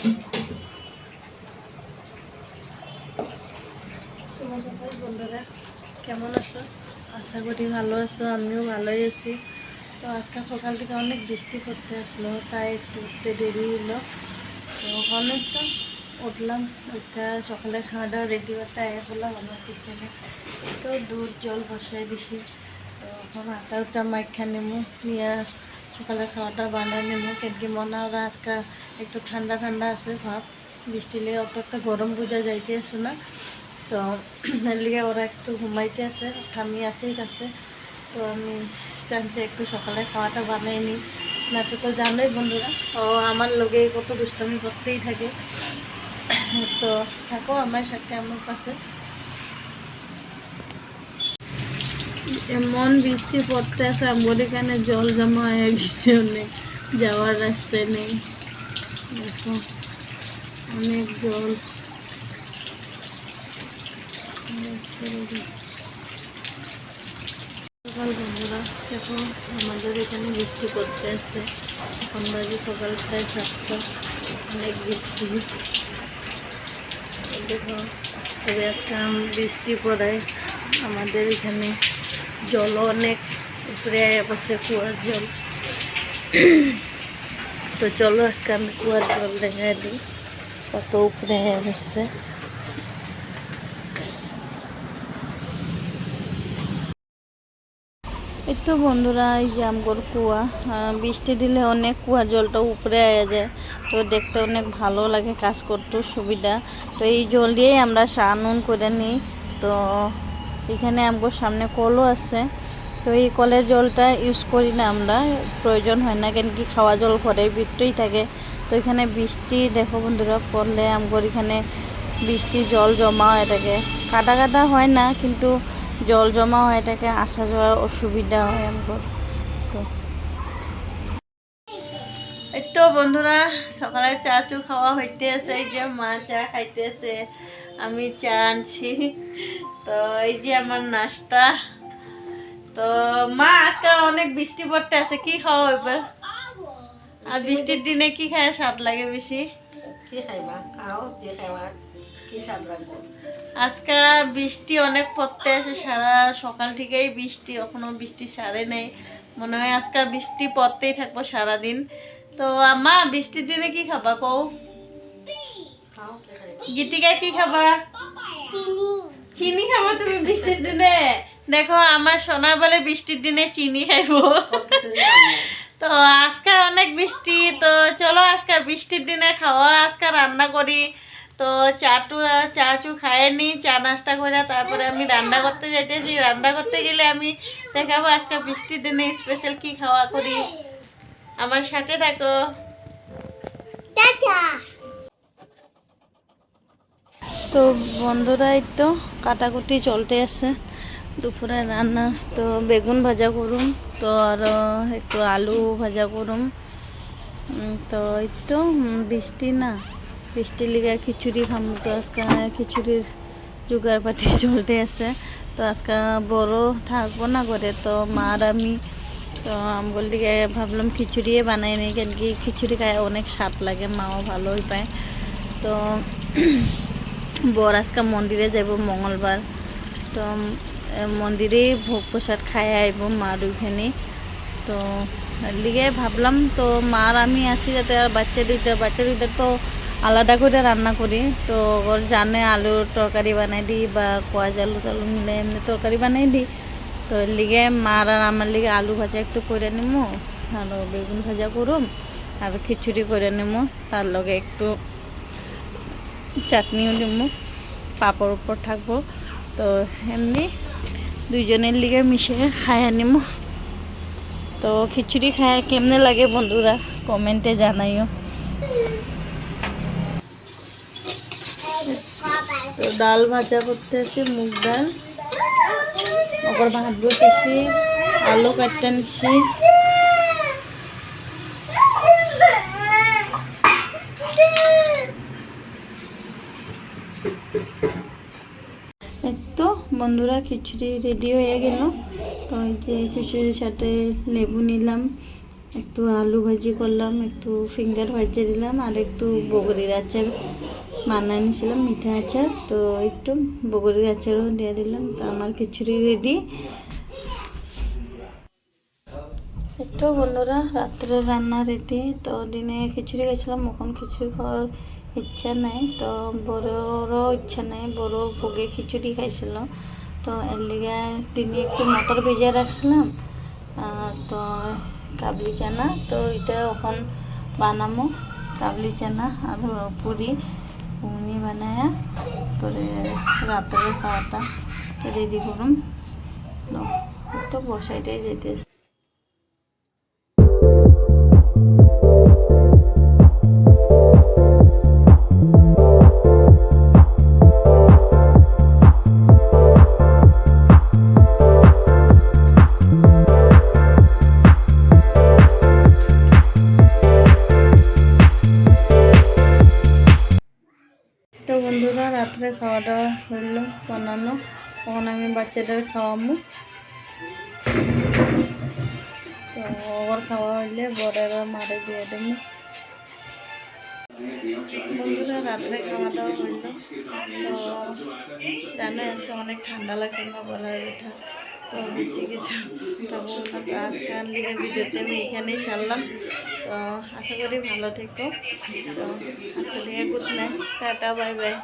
শুভ সকাল বন্ধুরা, কেমন আছো? আশা করি ভালো আছো, আমিও ভালোই আছি। তো আজকে সকাল থেকে অনেক বৃষ্টি পড়তে আসলো, তাই একটু উঠতে দেরি হলো। তো অনেকটা উঠলাম, উঠে সকালে খাওয়া দাওয়া রেডি করতে আয়া করলাম আমার কিচেনে। তো দুধ জল বসাই দিছি। তো এখন আটা উটা মাইখা নেমু নিয়ে সকালে খাওয়াটা বানাই নেমু। কেনকি মনে ওরা আজকে একটু ঠান্ডা ঠান্ডা আছে ভাব, বৃষ্টি লেগে অত একটা গরম বোঝা যাইতে আছে না। তো লিগে ওরা একটু ঘুমাইতে আছে, ঠামি আছেই কাছে। তো আমি চাইছি একটু সকালে খাওয়াটা বানাই নিই, না তো জানোই বন্ধুরা ও আমার লোকে কত দুষ্টামি করতেই থাকে। তো থাকো আমার সাথে আমার কাছে। এমন বৃষ্টি পড়তে আছে, আমার এখানে জল জমা হয়ে গেছে, অনেক যাওয়ার রাস্তায় নেই। দেখো অনেক জল। সকাল বন্ধুরা দেখো আমাদের এখানে বৃষ্টি পড়তে আসছে, এখন বাজে সকাল প্রায় 7টা। অনেক বৃষ্টি দেখো। তবে একটা বৃষ্টি পড়ায় আমাদের এখানে জল অনেক উপরে পড়ছে, কুয়ার জল। তো চলো আজকে আমি কুয়ার জল দেখাই দিই কত উপরে পড়ছে। এই তো বন্ধুরা, এই যে আমগর কুয়া, বৃষ্টি দিলে অনেক কুয়ার জলটা উপরে আয়া যায়। তো দেখতে অনেক ভালো লাগে, কাজ করতেও সুবিধা। তো এই জল দিয়েই আমরা স্নান করে নিই। তো এখানে আমগর সামনে কলও আছে, তো এই কলের জলটা ইউজ করি না আমরা, প্রয়োজন হয় না, কেন কি খাওয়া জল ঘরের ভিতরেই থাকে। তো এখানে বৃষ্টি দেখো বন্ধুরা পড়লে আমগর এখানে বৃষ্টি জল জমা হয়ে থাকে, কাটা কাটা হয় না, কিন্তু জল জমা হয়ে থাকে, আসা যাওয়ার অসুবিধা হয় আমাদের। তো এই তো বন্ধুরা সকালে চা চু খাওয়া হইতে আছে, এই যে মা চা খাইতেছে, আমি চা আনছি। তো এই যে আমার নাস্তা। তো মা আজকে অনেক বৃষ্টি পড়তে আছে, কি খাওয়া হইবে? আর বৃষ্টির দিনে কি খায় স্বাদ লাগে বেশি? কি খাইবা খাও, যে খাইবা কি স্বাদ লাগবে। আজকে বৃষ্টি অনেক পড়তে আছে, সারা সকাল থেকেই বৃষ্টি, এখনো বৃষ্টি সারে নেই। মনে হয় আজকে বৃষ্টি পড়তেই থাকবো সারাদিন। তো মা বৃষ্টির দিনে কি খাবা কও? গীতিকা কি খাবা? চিনি খাবা তুমি বৃষ্টির দিনে? দেখো আমার সোনা বলে বৃষ্টির দিনে চিনি খাইবো। তো আজকে অনেক বৃষ্টি, তো চলো আজকে বৃষ্টির দিনে খাওয়া আজকে রান্না করি। তো চা চু খাইয়ে নি, চা নাস্তা করে তারপরে আমি রান্না করতে যাইতেছি। রান্না করতে গেলে আমি দেখাবো আজকে বৃষ্টির দিনে স্পেশাল কি খাওয়া করি। আমার সাথে থাকো। তো বন্ধুরাই তো কাটাকুটি চলতে আছে, দুপুরে রান্না। তো বেগুন ভাজা করুম, তো আরও একটু আলু ভাজা করুম। তো এই তো বৃষ্টি না, বৃষ্টির লিগে খিচুড়ি খাম। তো আজকে খিচুড়ির জোগাড় পাতি চলতে আছে। তো আজকে বড় থাকবো না করে, তো মার আমি তো আমগুলো দিকে ভাবলাম খিচুড়িয়ে বানাই নিই, কেন কি খিচুড়ি খায় অনেক স্বাদ লাগে, মাও ভালোই পায়। তো বর আজকে মন্দিরে যাব মঙ্গলবার, তো মন্দিরে ভোগ প্রসাদ খাই আইব মার ওইখানে। তো লিগে ভাবলাম তো মার আমি আসি যাতে, আর বাচ্চা দুইটা তো আলাদা করে রান্না করি। তো ওর জানে আলুর তরকারি বানাই দিই, বা কোয়াজ আলু টালু মিলে এমনি তরকারি বানাই দিই। তো লিগে মার আর আমার লিগে আলু ভাজা একটু করে নিমো, আর বেগুন ভাজা করুম, আর খিচুড়ি করে নিমো, তার লগে একটু চাটনিও নিমো, পাপড় উপর থাকবো। তো এমনি দুইজনের লিগে মিশে খাইয়া নিমো। তো খিচুড়ি খায় কেমনে লাগে বন্ধুরা কমেন্টে জানাইও। তো ডাল ভাজা করতে আছে, মুগ ডাল, ওপর ভাত বসেছি, আলু কাটতে নিচ্ছি। তো বন্ধুরা খিচুড়ি রেডি হয়ে গেল। তো এই যে খিচুড়ির সাথে লেবু নিলাম, একটু একটু আলু ভাজি করলাম, একটু ফিঙ্গার ভাজিয়ে দিলাম, আর একটু বগরির আচার বানিয়ে নিয়েছিলাম, মিঠা আচার, তো একটু বগরির আচারও দিয়ে দিলাম। তো আমার খিচুড়ি রেডি। তো বন্ধুরা রাত্রে রান্না রেডি। তো দিনে খিচুড়ি গেছিলাম, এখন খিচুড়ি খাওয়ার ইচ্ছা নেই, তো বড়োরও ইচ্ছা নেই, বড়ো ভোগে খিচুড়ি খাইছিল। তো এর লিগে দিনে একটু মটর ভেজে রাখছিলাম, তো কাবলি চানা, তো এটা এখন বানামো কাবলি চানা আর পুরি ঘুগনি বানায়া পরে রাত্রে খাওয়াটা রেডি করুম। তো বসাইটাই যেতেছে। তো বন্ধুরা রাত্রে খাওয়া দাওয়া হইলো বানানো, তখন আমি বাচ্চাদের খাওয়াবো। তো ওর খাওয়া হইলে বড়েরা মারে দিয়ে দেবো। বন্ধুরা রাত্রে খাওয়া দাওয়া হইলো। তো জানো আজকে অনেক ঠান্ডা লাগছে না বলার এটা, তো বেঁচে গেছে। তো বললাম তো আজকে আনলিগের ভিডিওতে আমি এখানেই সারলাম। তো আশা করি ভালো থেকো। তো আজকে থেকে good night, tata, bye bye.